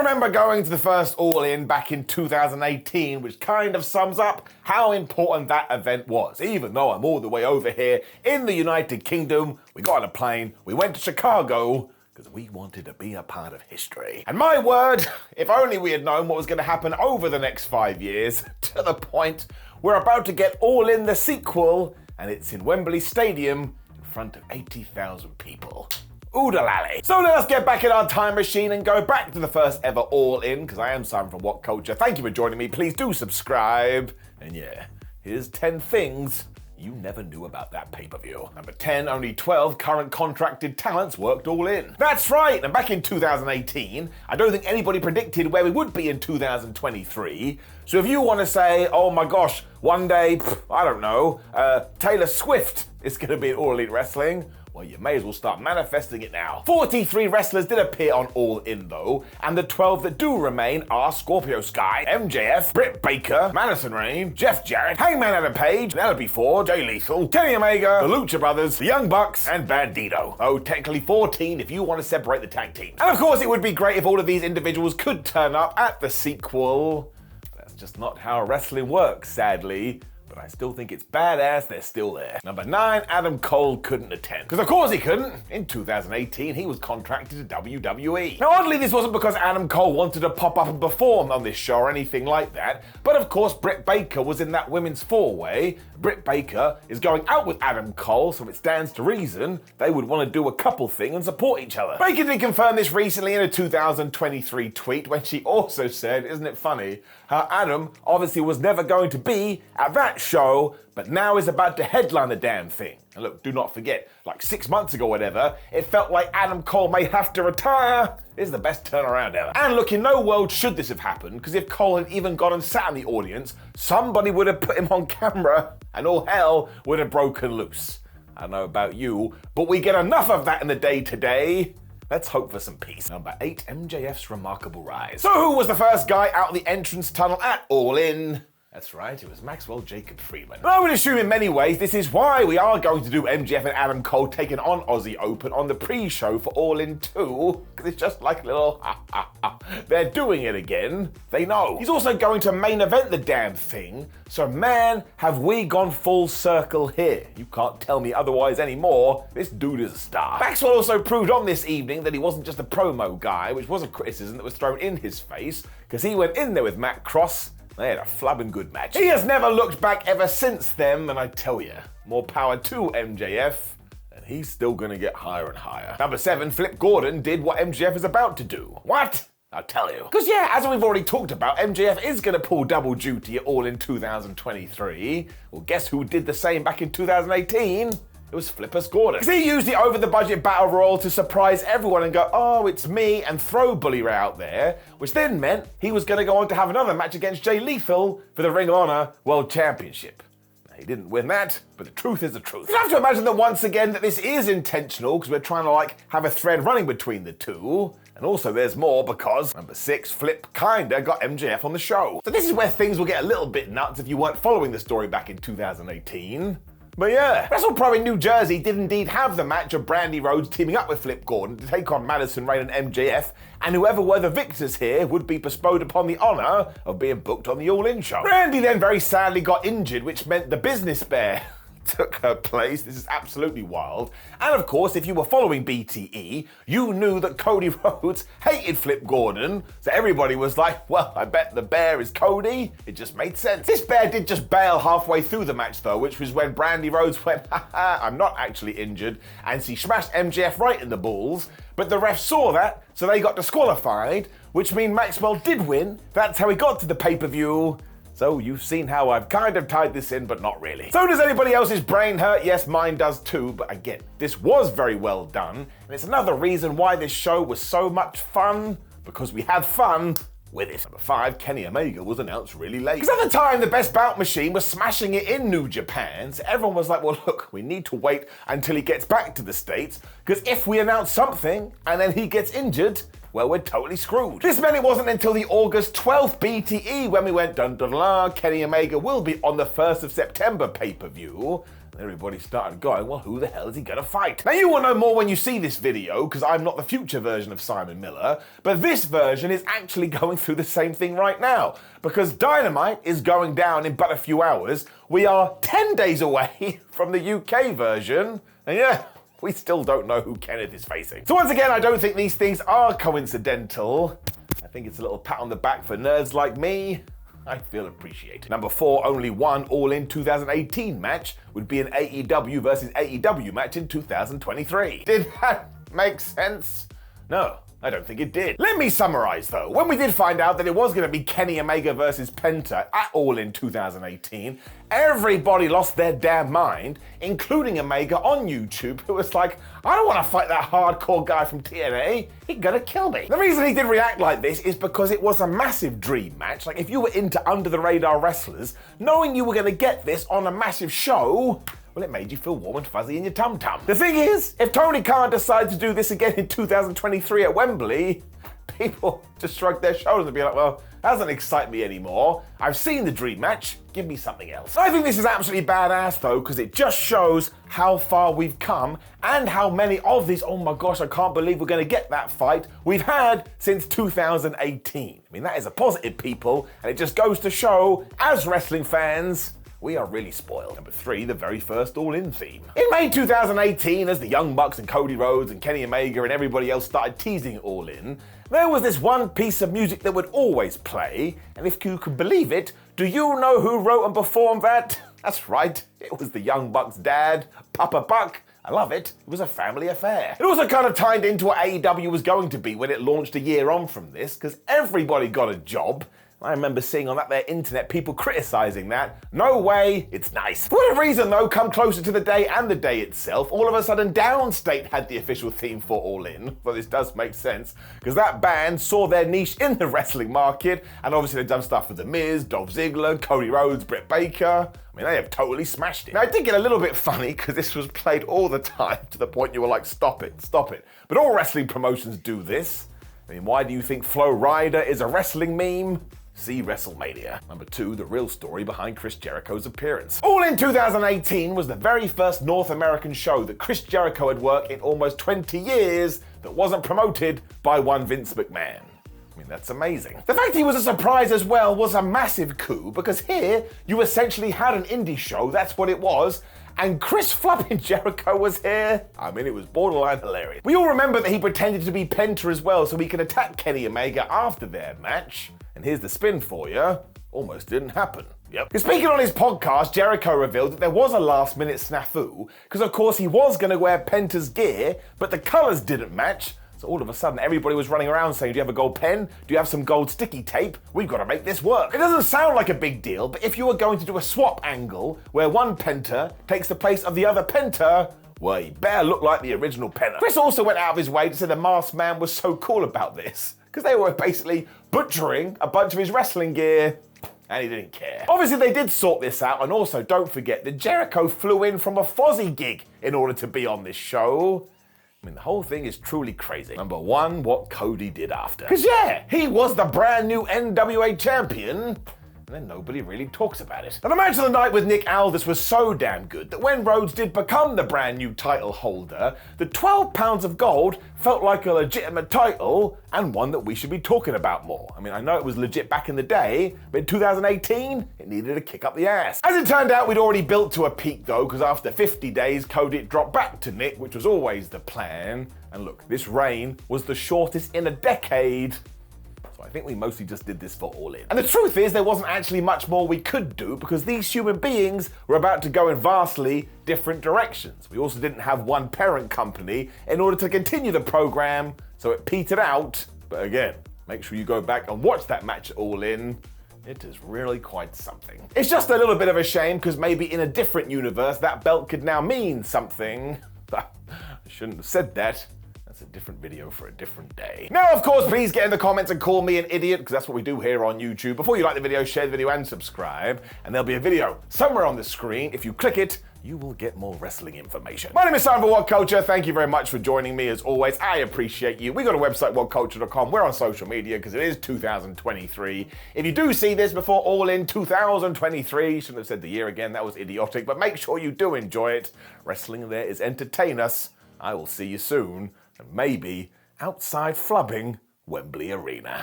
remember going to the first All In back in 2018, which kind of sums up how important that event was. Even though I'm all the way over here in the United Kingdom, we got on a plane, we went to Chicago, because we wanted to be a part of history. And my word, if only we had known what was going to happen over the next 5 years, to the point we're about to get All In the sequel, and it's in Wembley Stadium in front of 80,000 people. Oodalally. So let us get back in our time machine and go back to the first ever All In, because I am Simon from What Culture. Thank you for joining me. Please do subscribe. And yeah, here's 10 things you never knew about that pay-per-view. Number 10, only 12 current contracted talents worked All In. That's right, and back in 2018, I don't think anybody predicted where we would be in 2023. So if you want to say, oh my gosh, one day, I don't know, Taylor Swift is going to be in All Elite Wrestling, well, you may as well start manifesting it now. 43 wrestlers did appear on All In though, and the 12 that do remain are Scorpio Sky, MJF, Britt Baker, Madison Rayne, Jeff Jarrett, Hangman Adam Page, Penelope Ford, Jay Lethal, Kenny Omega, the Lucha Brothers, the Young Bucks, and Bandito. Oh, technically 14 if you want to separate the tag team. And of course it would be great if all of these individuals could turn up at the sequel. That's just not how wrestling works, sadly. But I still think it's badass they're still there. Number 9, Adam Cole couldn't attend. Because of course he couldn't. In 2018, he was contracted to WWE. Now oddly, this wasn't because Adam Cole wanted to pop up and perform on this show or anything like that, but of course Britt Baker was in that women's four-way. Britt Baker is going out with Adam Cole, so it stands to reason they would want to do a couple thing and support each other. Baker did confirm this recently in a 2023 tweet when she also said, isn't it funny, how Adam obviously was never going to be at that show, but now is about to headline the damn thing. And look, do not forget, like 6 months ago or whatever, it felt like Adam Cole may have to retire. This is the best turnaround ever. And look, in no world should this have happened, because if Cole had even gone and sat in the audience, somebody would have put him on camera and all hell would have broken loose. I don't know about you, but we get enough of that in the day today. Let's hope for some peace. Number 8, MJF's remarkable rise. So who was the first guy out the entrance tunnel at All In? That's right, it was Maxwell Jacob Friedman. But I would assume in many ways this is why we are going to do MJF and Adam Cole taking on Aussie Open on the pre-show for All In 2, because it's just like a little They're doing it again. They know. He's also going to main event the damn thing, so man, have we gone full circle here. You can't tell me otherwise anymore. This dude is a star. Maxwell also proved on this evening that he wasn't just a promo guy, which was a criticism that was thrown in his face, because he went in there with Matt Cross. They had a flubbing good match. He has never looked back ever since then, and I tell you, more power to MJF, and he's still gonna get higher and higher. Number 7, Flip Gordon did what MJF is about to do. What? I'll tell you. Because yeah, as we've already talked about, MJF is gonna pull double duty at All In 2023. Well, guess who did the same back in 2018? It was Flippers Gordon. Because he used the over-the-budget Battle Royal to surprise everyone and go, oh, it's me, and throw Bully Ray out there, which then meant he was going to go on to have another match against Jay Lethal for the Ring of Honor World Championship. Now, he didn't win that, but the truth is the truth. You have to imagine that once again that this is intentional, because we're trying to have a thread running between the two. And also there's more because, number 6, Flip kinda got MJF on the show. So this is where things will get a little bit nuts if you weren't following the story back in 2018. But yeah, WrestlePro in New Jersey did indeed have the match of Brandy Rhodes teaming up with Flip Gordon to take on Madison Rayne and MJF, and whoever were the victors here would be bestowed upon the honor of being booked on the All In show. Brandy then very sadly got injured, which meant the business bear took her place. This is absolutely wild. And of course, if you were following BTE, you knew that Cody Rhodes hated Flip Gordon, so everybody was like, well, I bet the bear is Cody. It just made sense. This bear did just bail halfway through the match though, which was when Brandy Rhodes went, haha, I'm not actually injured, and she smashed MJF right in the balls, but the ref saw that, so they got disqualified, which means Maxwell did win. That's how he got to the pay-per-view. So you've seen how I've kind of tied this in, but not really. So does anybody else's brain hurt? Yes, mine does too, but again, this was very well done, and it's another reason why this show was so much fun, because we had fun with it. Number 5, Kenny Omega was announced really late. Because at the time, the Best Bout Machine was smashing it in New Japan, so everyone was like, well look, we need to wait until he gets back to the States, because if we announce something, and then he gets injured, well, we're totally screwed. This meant it wasn't until the August 12th BTE when we went dun dun la, Kenny Omega will be on the 1st of September pay-per-view. And everybody started going, well, who the hell is he going to fight? Now, you will know more when you see this video, because I'm not the future version of Simon Miller, but this version is actually going through the same thing right now, because Dynamite is going down in but a few hours. We are 10 days away from the UK version, and yeah, we still don't know who Kenneth is facing. So once again, I don't think these things are coincidental. I think it's a little pat on the back for nerds like me. I feel appreciated. Number 4, only one All In 2018 match would be an AEW versus AEW match in 2023. Did that make sense? No, I don't think it did. Let me summarize though. When we did find out that it was going to be Kenny Omega versus Penta at All In 2018, everybody lost their damn mind, including Omega on YouTube, who was like, I don't want to fight that hardcore guy from TNA. He's gonna kill me. The reason he did react like this is because it was a massive dream match. Like, if you were into under-the-radar wrestlers, knowing you were gonna get this on a massive show, well, it made you feel warm and fuzzy in your tum-tum. The thing is, if Tony Khan decides to do this again in 2023 at Wembley, people just shrug their shoulders and be like, well, that doesn't excite me anymore. I've seen the dream match. Give me something else. I think this is absolutely badass though, because it just shows how far we've come and how many of these, oh my gosh, I can't believe we're going to get that fight, we've had since 2018. I mean, that is a positive, people, and it just goes to show, as wrestling fans, we are really spoiled. Number 3, the very first All In theme. In May 2018, as the Young Bucks and Cody Rhodes and Kenny Omega and everybody else started teasing All In, there was this one piece of music that would always play, and if you could believe it, do you know who wrote and performed that? That's right, it was the Young Bucks' dad, Papa Buck. I love it. It was a family affair. It also kind of tied into what AEW was going to be when it launched a year on from this, because everybody got a job. I remember seeing on that there internet people criticizing that. No way, it's nice. For whatever reason though, come closer to the day and the day itself, all of a sudden Downstate had the official theme for All In. Well, this does make sense, because that band saw their niche in the wrestling market, and obviously they've done stuff with The Miz, Dolph Ziggler, Cody Rhodes, Britt Baker. I mean, they have totally smashed it. Now, it did get a little bit funny, because this was played all the time, to the point you were like, stop it, stop it. But all wrestling promotions do this. I mean, why do you think Flo Rida is a wrestling meme? See WrestleMania. Number 2, the real story behind Chris Jericho's appearance. All In 2018 was the very first North American show that Chris Jericho had worked in almost 20 years that wasn't promoted by one Vince McMahon. I mean, that's amazing. The fact he was a surprise as well was a massive coup, because here you essentially had an indie show, that's what it was, and Chris Flubbing Jericho was here. I mean, it was borderline hilarious. We all remember that he pretended to be Penta as well so he could attack Kenny Omega after their match. And here's the spin for you. Almost didn't happen. Yep. Speaking on his podcast, Jericho revealed that there was a last-minute snafu, because of course he was going to wear Penta's gear, but the colors didn't match. So all of a sudden, everybody was running around saying, do you have a gold pen? Do you have some gold sticky tape? We've got to make this work. It doesn't sound like a big deal, but if you were going to do a swap angle where one Penta takes the place of the other Penta, well, you better look like the original Penta. Chris also went out of his way to say the Masked Man was so cool about this, because they were basically butchering a bunch of his wrestling gear, and he didn't care. Obviously, they did sort this out, and also don't forget that Jericho flew in from a Fozzy gig in order to be on this show. I mean, the whole thing is truly crazy. Number 1, what Cody did after. Because yeah, he was the brand new NWA champion, and then nobody really talks about it. And the match of the night with Nick Aldis was so damn good that when Rhodes did become the brand new title holder, the 12 pounds of gold felt like a legitimate title and one that we should be talking about more. I mean, I know it was legit back in the day, but in 2018, it needed a kick up the ass. As it turned out, we'd already built to a peak though, because after 50 days, Cody dropped back to Nick, which was always the plan. And look, this reign was the shortest in a decade. I think we mostly just did this for All In. And the truth is, there wasn't actually much more we could do, because these human beings were about to go in vastly different directions. We also didn't have one parent company in order to continue the program, so it petered out. But again, make sure you go back and watch that match at All In. It is really quite something. It's just a little bit of a shame, because maybe in a different universe, that belt could now mean something. I shouldn't have said that. That's a different video for a different day. Now, of course, please get in the comments and call me an idiot, because that's what we do here on YouTube. Before you like the video, share the video and subscribe. And there'll be a video somewhere on the screen. If you click it, you will get more wrestling information. My name is Simon for What Culture. Thank you very much for joining me as always. I appreciate you. We got a website, whatculture.com. We're on social media because it is 2023. If you do see this before All In 2023, shouldn't have said the year again, that was idiotic, but make sure you do enjoy it. Wrestling there is entertain us. I will see you soon, and maybe outside flubbing Wembley Arena.